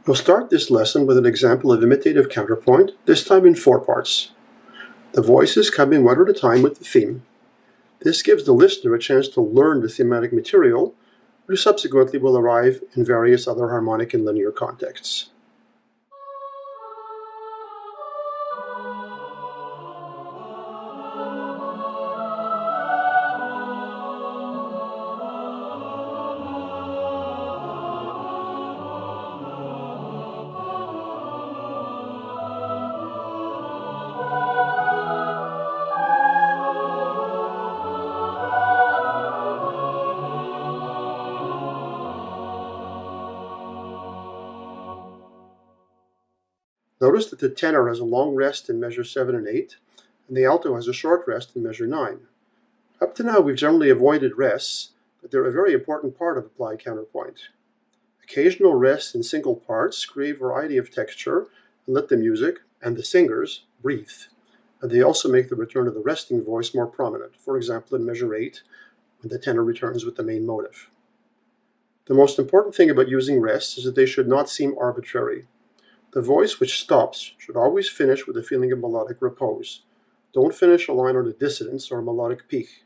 We'll start this lesson with an example of imitative counterpoint, this time in 4 parts. The voices come in one at a time with the theme. This gives the listener a chance to learn the thematic material, which subsequently will arrive in various other harmonic and linear contexts. Notice that the tenor has a long rest in measure 7 and 8, and the alto has a short rest in measure 9. Up to now, we've generally avoided rests, but they're a very important part of applied counterpoint. Occasional rests in single parts create variety of texture and let the music, and the singers, breathe. And they also make the return of the resting voice more prominent, for example in measure 8, when the tenor returns with the main motive. The most important thing about using rests is that they should not seem arbitrary. The voice which stops should always finish with a feeling of melodic repose. Don't finish a line on a dissonance or a melodic peak.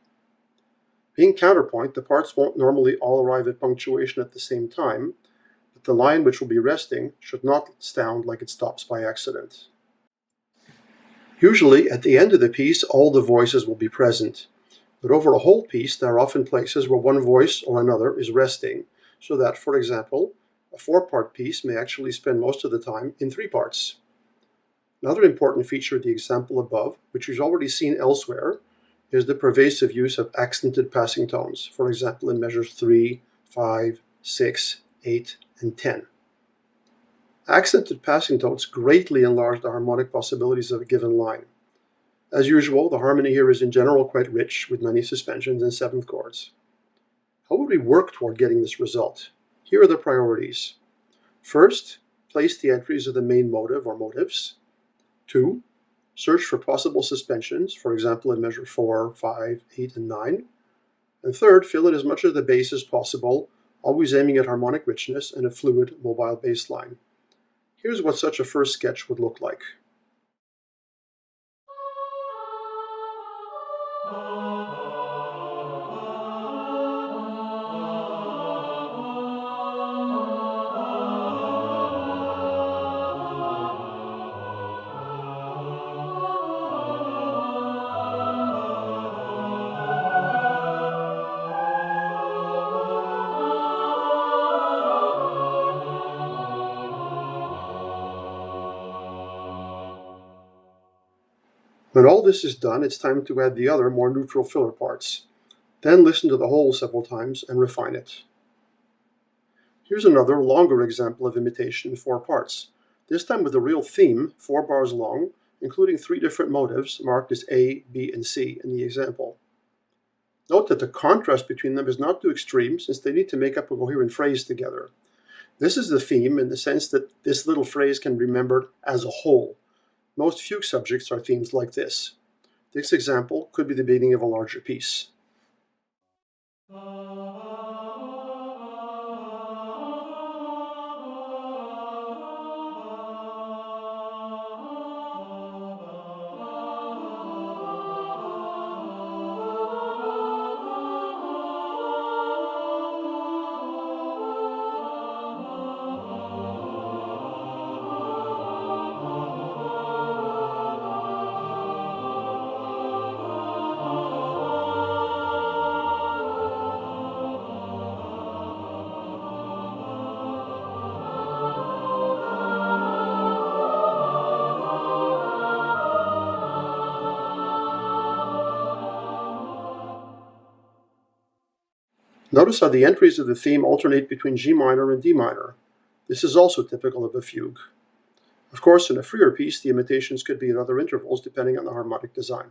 Being counterpoint, the parts won't normally all arrive at punctuation at the same time, but the line which will be resting should not sound like it stops by accident. Usually, at the end of the piece, all the voices will be present, but over a whole piece, there are often places where one voice or another is resting, so that, for example, a 4-part piece may actually spend most of the time in 3 parts. Another important feature of the example above, which we've already seen elsewhere, is the pervasive use of accented passing tones, for example in measures 3, 5, 6, 8, and 10. Accented passing tones greatly enlarge the harmonic possibilities of a given line. As usual, the harmony here is in general quite rich, with many suspensions and 7th chords. How would we work toward getting this result? Here are the priorities. First, place the entries of the main motive or motives. 2, search for possible suspensions, for example in measure 4, 5, 8, and 9. And third, fill in as much of the bass as possible, always aiming at harmonic richness and a fluid, mobile bass line. Here's what such a first sketch would look like. When all this is done, it's time to add the other, more neutral filler parts. Then listen to the whole several times and refine it. Here's another, longer example of imitation in 4 parts, this time with a real theme, 4 bars long, including 3 different motives marked as A, B, and C in the example. Note that the contrast between them is not too extreme, since they need to make up a coherent phrase together. This is the theme in the sense that this little phrase can be remembered as a whole. Most fugue subjects are themes like this. This example could be the beginning of a larger piece. Notice how the entries of the theme alternate between G minor and D minor. This is also typical of a fugue. Of course, in a freer piece, the imitations could be at other intervals depending on the harmonic design.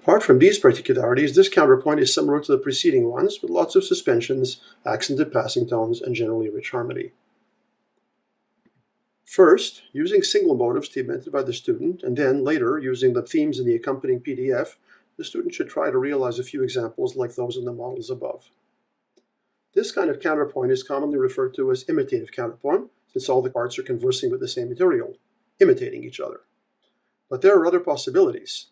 Apart from these particularities, this counterpoint is similar to the preceding ones, with lots of suspensions, accented passing tones, and generally rich harmony. First, using single motives to be invented by the student, and then later using the themes in the accompanying PDF, the student should try to realize a few examples like those in the models above. This kind of counterpoint is commonly referred to as imitative counterpoint, since all the parts are conversing with the same material, imitating each other. But there are other possibilities.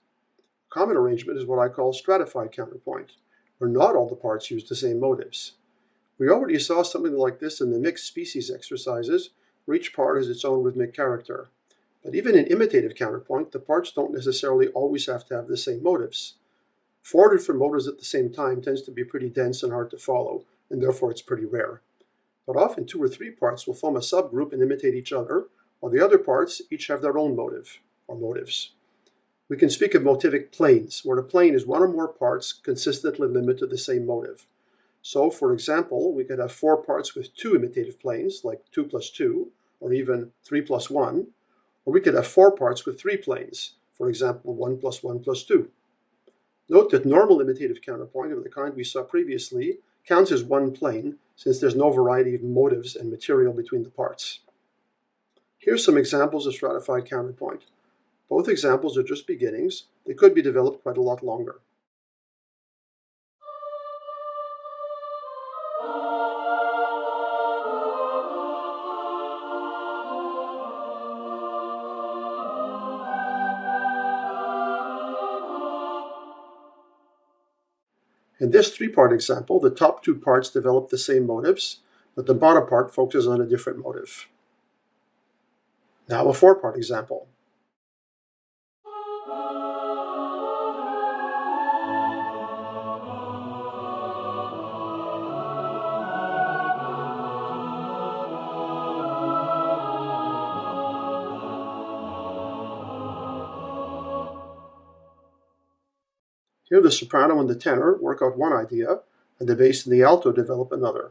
A common arrangement is what I call stratified counterpoint, where not all the parts use the same motives. We already saw something like this in the mixed species exercises, where each part has its own rhythmic character. But even in imitative counterpoint, the parts don't necessarily always have to have the same motives. 4 different motives at the same time tends to be pretty dense and hard to follow, and therefore it's pretty rare. But often 2 or 3 parts will form a subgroup and imitate each other, while the other parts each have their own motive, or motives. We can speak of motivic planes, where the plane is 1 or more parts consistently limited to the same motive. So, for example, we could have 4 parts with 2 imitative planes, like 2 plus 2, or even 3 plus 1, or we could have 4 parts with 3 planes, for example, 1 plus 1 plus 2. Note that normal imitative counterpoint of the kind we saw previously counts as 1 plane, since there's no variety of motives and material between the parts. Here's some examples of stratified counterpoint. Both examples are just beginnings. They could be developed quite a lot longer. In this 3-part example, the top 2 parts develop the same motives, but the bottom part focuses on a different motive. Now a 4-part example. Here the soprano and the tenor work out one idea, and the bass and the alto develop another.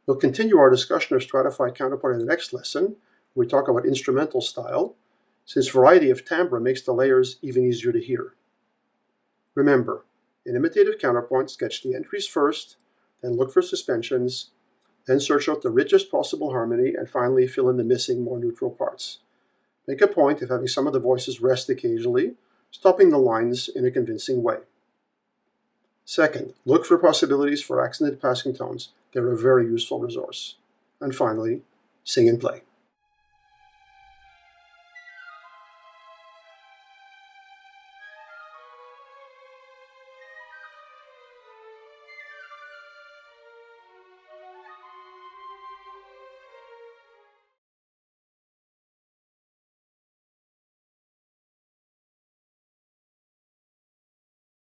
We'll continue our discussion of stratified counterpoint in the next lesson, where we talk about instrumental style, since variety of timbre makes the layers even easier to hear. Remember, in imitative counterpoint, sketch the entries first, then look for suspensions, then search out the richest possible harmony, and finally fill in the missing, more neutral parts. Make a point of having some of the voices rest occasionally, stopping the lines in a convincing way. Second, look for possibilities for accented passing tones. They're a very useful resource. And finally, sing and play.